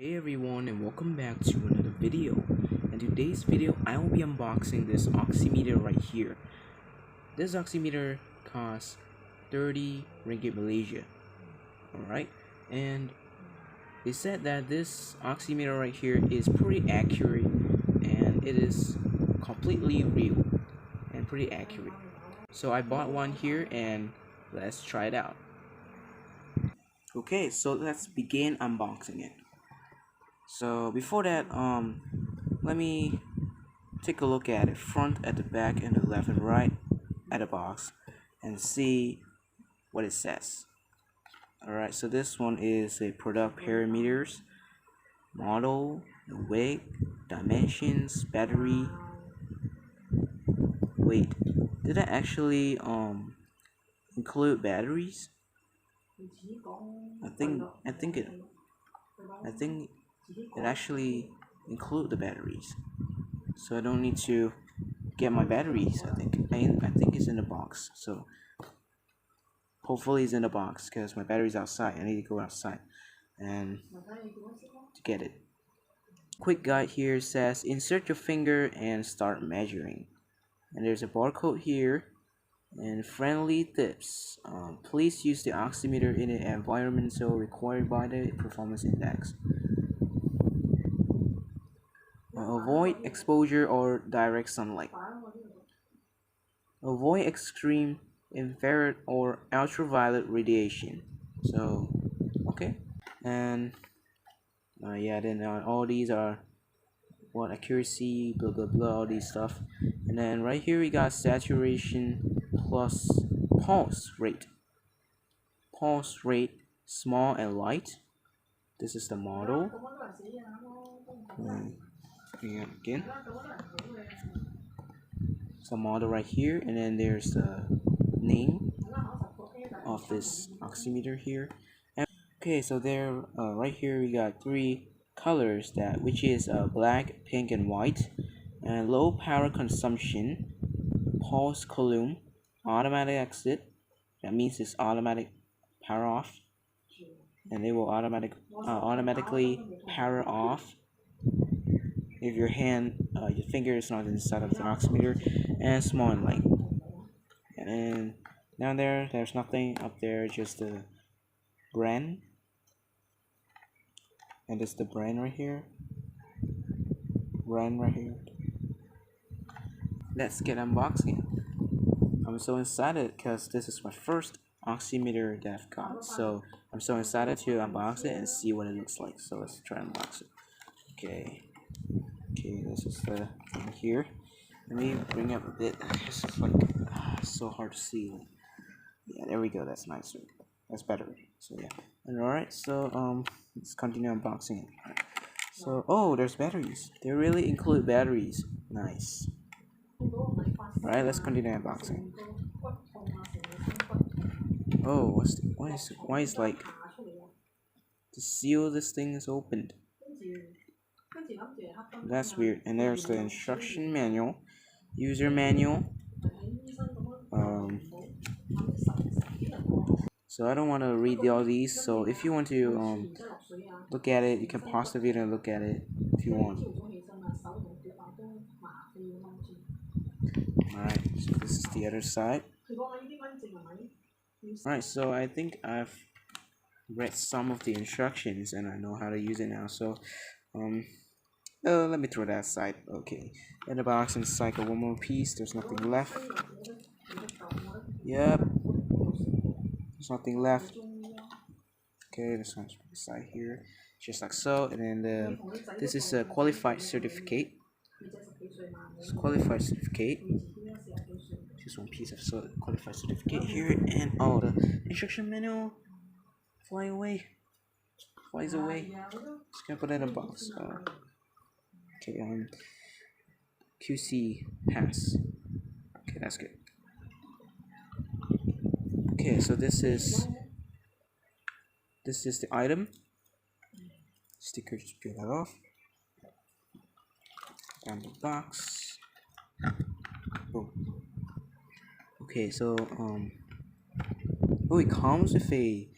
Hey everyone, and welcome back to another video. In today's video I will be unboxing this oximeter right here. This oximeter costs 30 ringgit Malaysia. Alright, and they said that this oximeter right here is pretty accurate and it is completely real and pretty accurate. So I bought one here and let's try it out. Okay, so let's begin unboxing it. So before that, let me take a look at it front, at the back, and the left and right at the box and see what it says. Alright, so this one is a product parameters, model, the weight, dimensions, battery. Wait, did I actually include batteries? I think it actually include the batteries, so I don't need to get my batteries. I think it's in the box, so hopefully it's in the box because my battery's outside. I need to go outside and to get it. Quick guide here says insert your finger and start measuring, and there's a barcode here and friendly tips. Please use the oximeter in an environment so required by the performance index. Avoid exposure or direct sunlight. Avoid extreme infrared or ultraviolet radiation. So okay, and then all these are what accuracy, blah blah blah, all these stuff. And then right here we got saturation plus pulse rate. Pulse rate small and light. This is the model. Again, it's a model right here, and then there's the name of this oximeter here. And okay, so there, right here we got three colors, which is black, pink, and white, and low power consumption, pulse column, automatic exit. That means it's automatic power off, and it will automatically power off if your finger is not inside of the oximeter, and small and light. And down there's nothing up there, just the brand, and it's the brand right here. Let's get unboxing. I'm so excited because this is my first oximeter that I've got, so I'm so excited to unbox it and see what it looks like. So let's try and unbox it. Okay, this is the thing here. Let me bring up a bit. It's just like it's so hard to see. Yeah, there we go. That's nicer. That's better. So yeah. And alright, so let's continue unboxing it. So there's batteries. They really include batteries. Nice. Alright, let's continue unboxing. Oh, why is like the seal of this thing is opened? That's weird. And there's the instruction manual, user manual. So I don't want to read all these. So if you want to look at it, you can pause the video and look at it if you want. Alright, so this is the other side. Alright, so I think I've read some of the instructions and I know how to use it now. So let me throw that aside. Okay, in the box and cycle one more piece. There's nothing left. Yep, there's nothing left. Okay, this one's side here, just like so. And then this is a qualified certificate. It's qualified certificate. Just one piece of qualified certificate here, and the instruction manual flies away. Just gonna put it in a box. Okay, QC pass. Okay, that's good. Okay, so this is the item. Sticker, just peel that off. Down the box. Boom. Okay, so it comes with a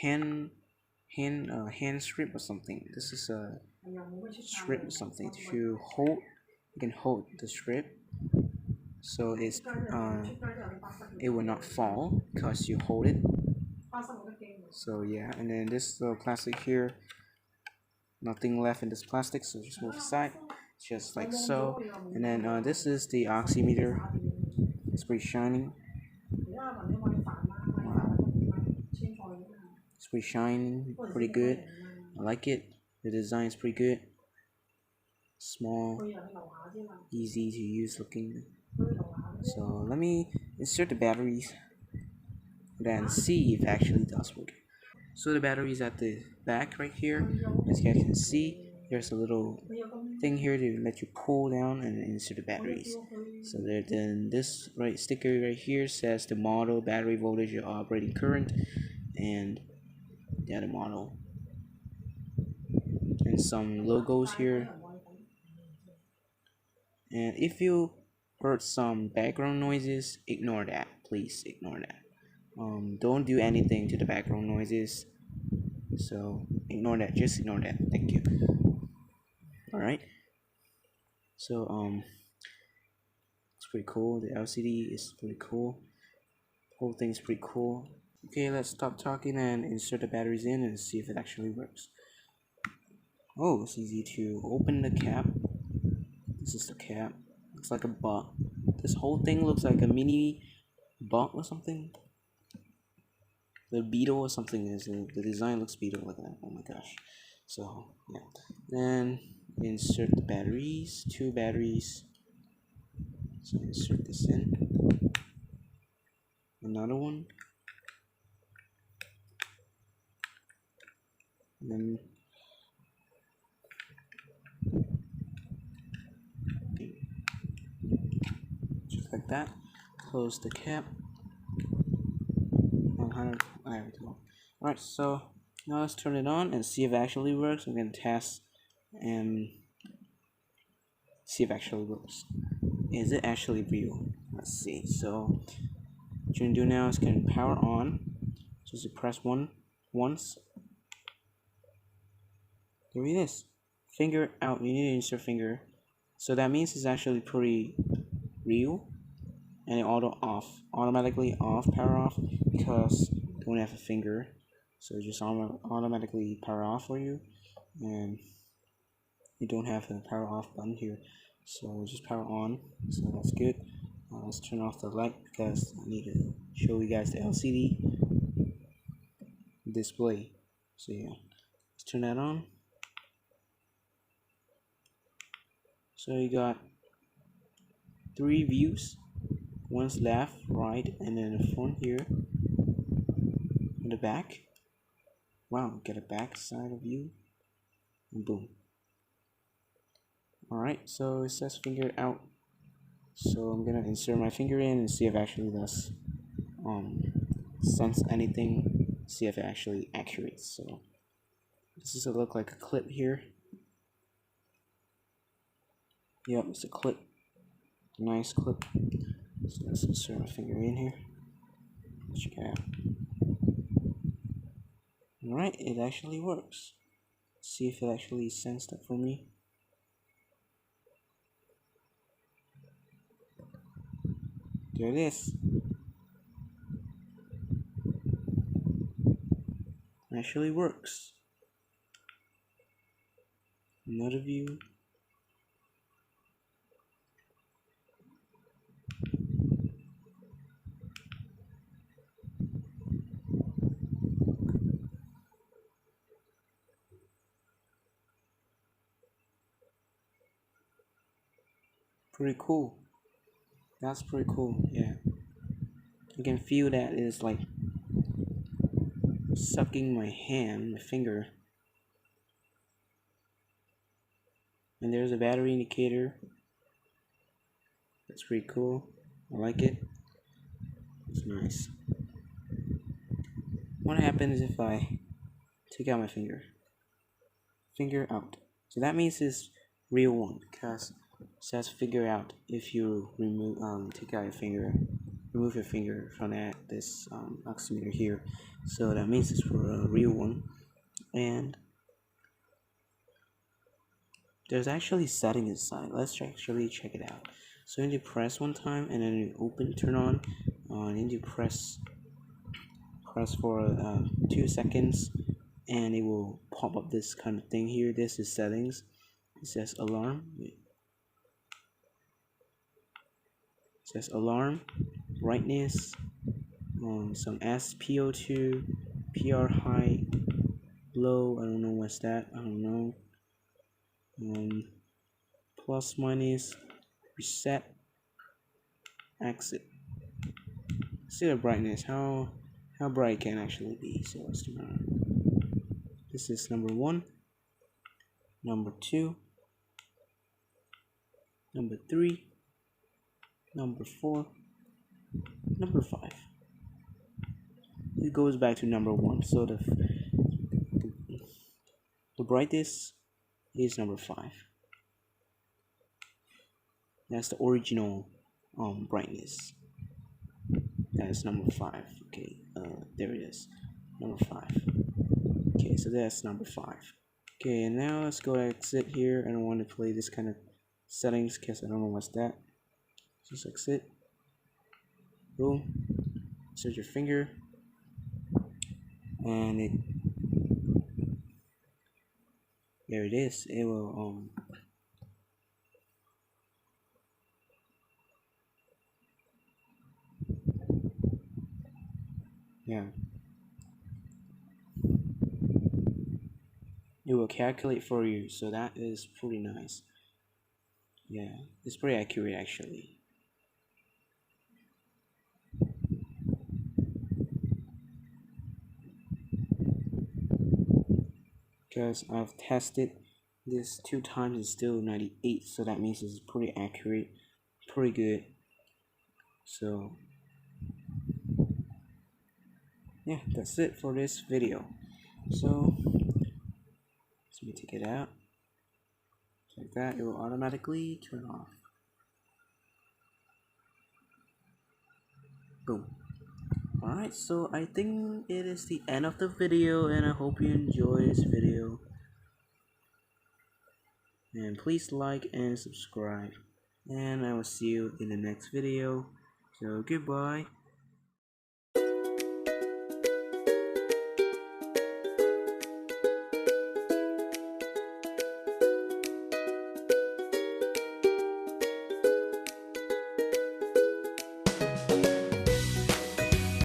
hand hand strip or something. This is a strip or something. If you hold, you can hold the strip, so it will not fall because you hold it. So yeah, and then this little plastic here, nothing left in this plastic, so just move aside, just like so. And then this is the oximeter. It's pretty shiny. Wow. It's pretty shiny, pretty good. I like it. The design is pretty good. Small, easy to use looking. So let me insert the batteries, then see if it actually does work. So the battery is at the back right here. As you guys can see, there's a little thing here to let you pull down and insert the batteries. So then this sticker right here says the model, battery voltage, your operating current, and the other model, and some logos here. And if you heard some background noises, ignore that. Please ignore that. Don't do anything to the background noises. So ignore that. Just ignore that. Thank you. All right. So it's pretty cool. The LCD is pretty cool. The whole thing is pretty cool. Okay, let's stop talking and insert the batteries in and see if it actually works. Oh, it's easy to open the cap. This is the cap. Looks like a bot. This whole thing looks like a mini bot or something. The beetle or something is the design looks beetle like that. Oh my gosh. So yeah. Then insert the batteries. 2 batteries. So insert this in. Another one. And then just like that. Close the cap. 100. There we go. Alright, so now let's turn it on and see if it actually works. I'm gonna test and see if it actually works. Is it actually real? Let's see. So what you're gonna do now is gonna power on. Just to press once. There it is. Finger out. You need to insert finger. So that means it's actually pretty real. And it automatically off, power off, because you don't have a finger. So it just automatically power off for you, and you don't have a power off button here. So just power on. So that's good. Let's turn off the light because I need to show you guys the LCD display. So yeah, let's turn that on. So you got 3 views. One's left, right, and then the front here, and the back. Wow, get a back side of view, and boom. Alright, so it says finger out. So I'm gonna insert my finger in and see if it actually does sense anything, see if it actually accurate. So this is a look like a clip here. Yep, it's a clip. Nice clip. So let's insert my finger in here. Check it out. Alright, it actually works. Let's see if it actually sensed that for me. There it is. It actually works. Another view. Pretty cool. That's pretty cool, yeah. You can feel that it's like sucking my hand, my finger. And there's a battery indicator. That's pretty cool. I like it. It's nice. What happens if I take out my finger? Finger out. So that means it's real one because it says figure out if you take out your finger, remove your finger from this oximeter here. So that means it's for a real one. and there's actually settings inside. Let's actually check it out. So you need to press one time and then you open, turn on. You need to press for 2 seconds, and it will pop up this kind of thing here. This is settings. It says alarm. It says alarm, brightness, some SPO2, PR high, low. I don't know what's that. I don't know. Plus minus, reset, exit. See the brightness. How bright can actually be. So let's turn on. This is number 1, number 2, number 3, number 4, number 5. It goes back to number 1. So the brightest is number 5. That's the original brightness. That's number 5. Okay, there it is. Number 5. Okay, so that's number 5. Okay, and now let's go exit here. I don't want to play this kind of settings because I don't know what's that. Just exit. Boom. Insert your finger. And there it is. It will yeah. It will calculate for you, so that is pretty nice. Yeah, it's pretty accurate actually. Because I've tested this 2 times, it's still 98, so that means it's pretty accurate, pretty good. So yeah, that's it for this video. So let me take it out. Like that, it will automatically turn off. Boom. Alright, so I think it is the end of the video, and I hope you enjoy this video. And please like and subscribe. And I will see you in the next video. So goodbye.